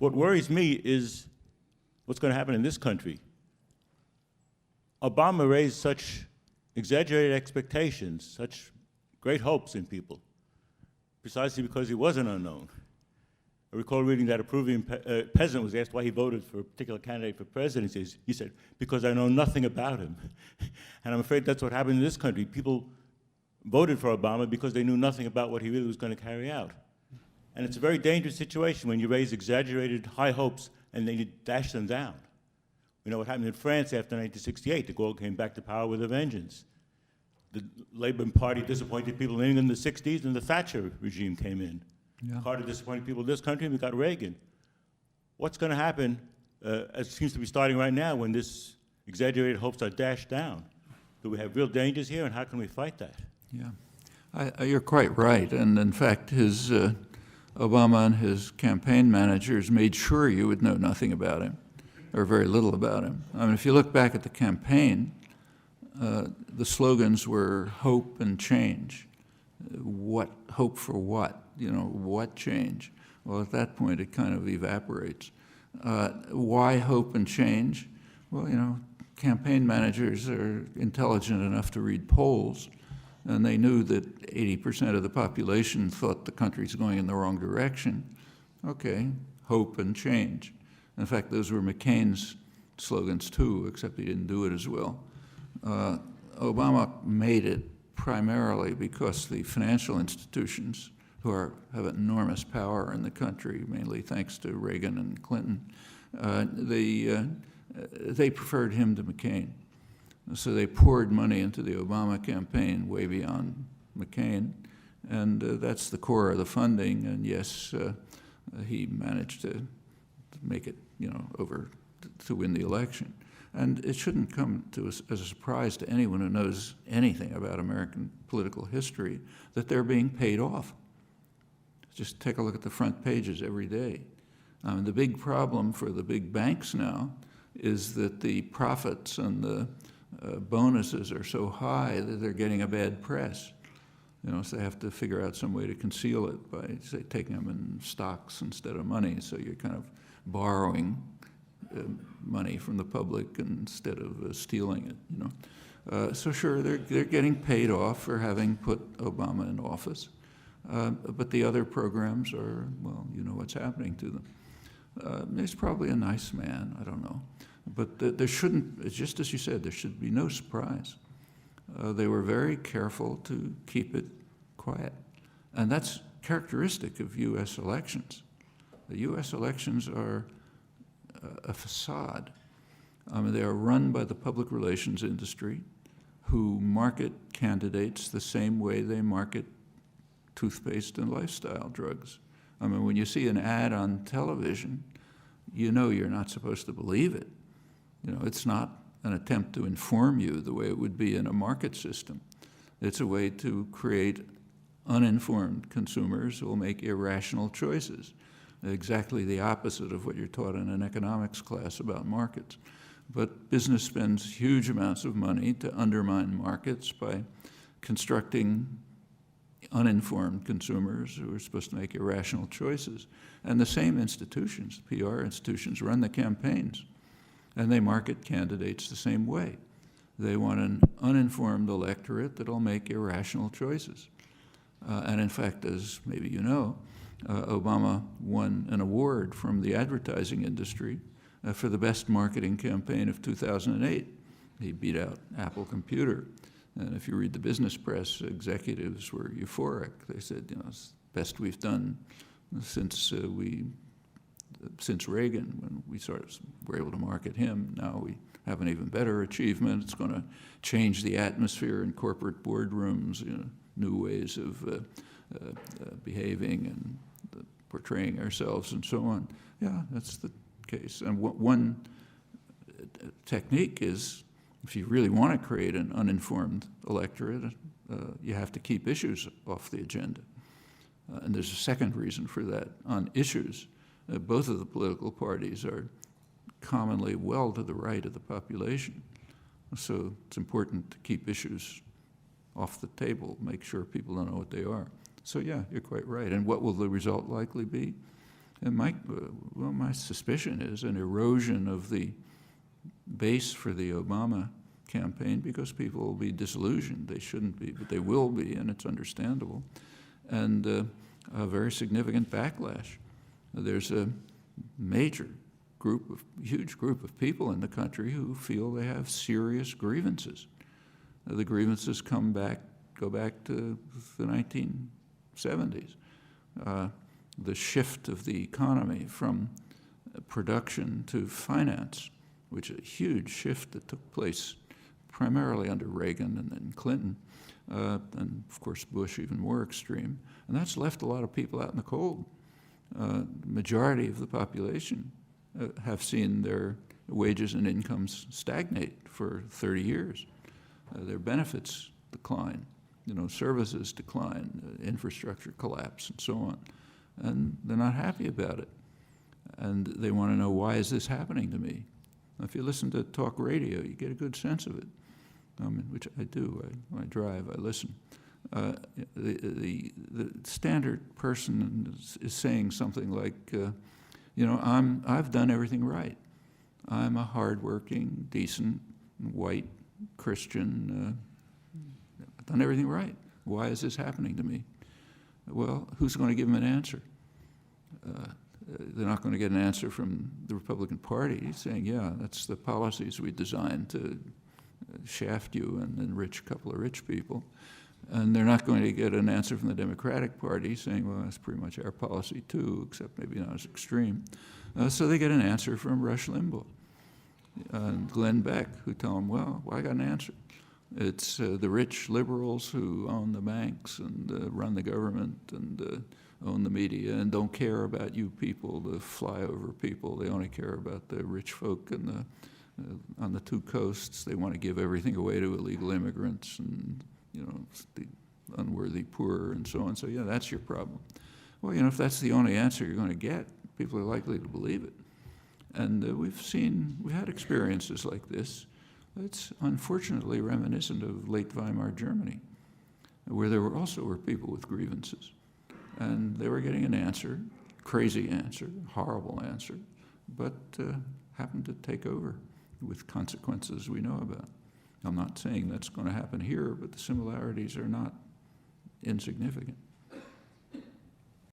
What worries me is what's going to happen in this country. Obama raised such exaggerated expectations, such great hopes in people, precisely because he was an unknown. I recall reading that a Peruvian peasant was asked why he voted for a particular candidate for presidency. He said, because I know nothing about him. And I'm afraid that's what happened in this country. People voted for Obama because they knew nothing about what he really was going to carry out. And it's a very dangerous situation when you raise exaggerated high hopes and then you dash them down. We know what happened in France after 1968. De Gaulle came back to power with a vengeance. The Labour Party disappointed people in England in the 60s, and the Thatcher regime came in. Yeah. Carter disappointed people in this country, and we got Reagan. What's going to happen, as seems to be starting right now, when this exaggerated hopes are dashed down? Do we have real dangers here, and how can we fight that? Yeah, you're quite right. And in fact, Obama and his campaign managers made sure you would know nothing about him, or very little about him. I mean, if you look back at the campaign, the slogans were hope and change. What hope for what? What change? Well, at that point, it kind of evaporates. Why hope and change? Well, campaign managers are intelligent enough to read polls, and they knew that 80% of the population thought the country's going in the wrong direction. Okay, hope and change. In fact, those were McCain's slogans too, except he didn't do it as well. Obama made it primarily because the financial institutions, who have enormous power in the country, mainly thanks to Reagan and Clinton, they preferred him to McCain. So they poured money into the Obama campaign way beyond McCain, and that's the core of the funding. And yes, he managed to make it, over to win the election. And it shouldn't come to us as a surprise to anyone who knows anything about American political history that they're being paid off. Just take a look at the front pages every day. The big problem for the big banks now is that the profits and the bonuses are so high that they're getting a bad press. So they have to figure out some way to conceal it by, say, taking them in stocks instead of money. So you're kind of borrowing money from the public instead of stealing it. So sure, they're getting paid off for having put Obama in office, but the other programs are, well, you know what's happening to them. He's probably a nice man, I don't know, but there shouldn't, just as you said, there should be no surprise. They were very careful to keep it quiet, and that's characteristic of U.S. elections. The U.S. elections are a facade. They are run by the public relations industry, who market candidates the same way they market toothpaste and lifestyle drugs. When you see an ad on television, you're not supposed to believe it. It's not an attempt to inform you the way it would be in a market system. It's a way to create uninformed consumers who will make irrational choices. Exactly the opposite of what you're taught in an economics class about markets. But business spends huge amounts of money to undermine markets by constructing uninformed consumers who are supposed to make irrational choices. And the same institutions, PR institutions, run the campaigns, and they market candidates the same way. They want an uninformed electorate that'll make irrational choices. And in fact, as maybe you know, Obama won an award from the advertising industry for the best marketing campaign of 2008. He beat out Apple Computer. And if you read the business press, executives were euphoric. They said, it's the best we've done since Reagan, when we sort of were able to market him. Now we have an even better achievement. It's going to change the atmosphere in corporate boardrooms, new ways of behaving and portraying ourselves and so on. Yeah, that's the case. And one technique is, if you really want to create an uninformed electorate, you have to keep issues off the agenda. And there's a second reason for that. On issues, both of the political parties are commonly well to the right of the population. So it's important to keep issues off the table, make sure people don't know what they are. So yeah, you're quite right. And what will the result likely be? And my suspicion is an erosion of the base for the Obama campaign, because people will be disillusioned. They shouldn't be, but they will be, and it's understandable. And a very significant backlash. There's a huge group of people in the country who feel they have serious grievances. The grievances go back to the 1970s. The shift of the economy from production to finance, which is a huge shift that took place primarily under Reagan and then Clinton, and of course Bush even more extreme. And that's left a lot of people out in the cold. The majority of the population have seen their wages and incomes stagnate for 30 years. Their benefits decline, services decline, infrastructure collapse, and so on. And they're not happy about it. And they want to know, why is this happening to me? If you listen to talk radio, you get a good sense of it, which I do. When I drive, I listen. The standard person is saying something like, I've done everything right. I'm a hardworking, decent, white Christian. I've done everything right. Why is this happening to me? Well, who's going to give them an answer? They're not going to get an answer from the Republican Party saying, yeah, that's the policies we designed to shaft you and enrich a couple of rich people. And they're not going to get an answer from the Democratic Party saying, well, that's pretty much our policy too, except maybe not as extreme. So they get an answer from Rush Limbaugh and Glenn Beck, who tell them, well, I got an answer. It's the rich liberals who own the banks and run the government and own the media and don't care about you people, the flyover people. They only care about the rich folk and on the two coasts. They want to give everything away to illegal immigrants and the unworthy poor and so on. So yeah, that's your problem. Well, if that's the only answer you're going to get, people are likely to believe it. And we had experiences like this. It's unfortunately reminiscent of late Weimar Germany, where there were people with grievances. And they were getting an answer, crazy answer, horrible answer, but happened to take over with consequences we know about. I'm not saying that's going to happen here, but the similarities are not insignificant.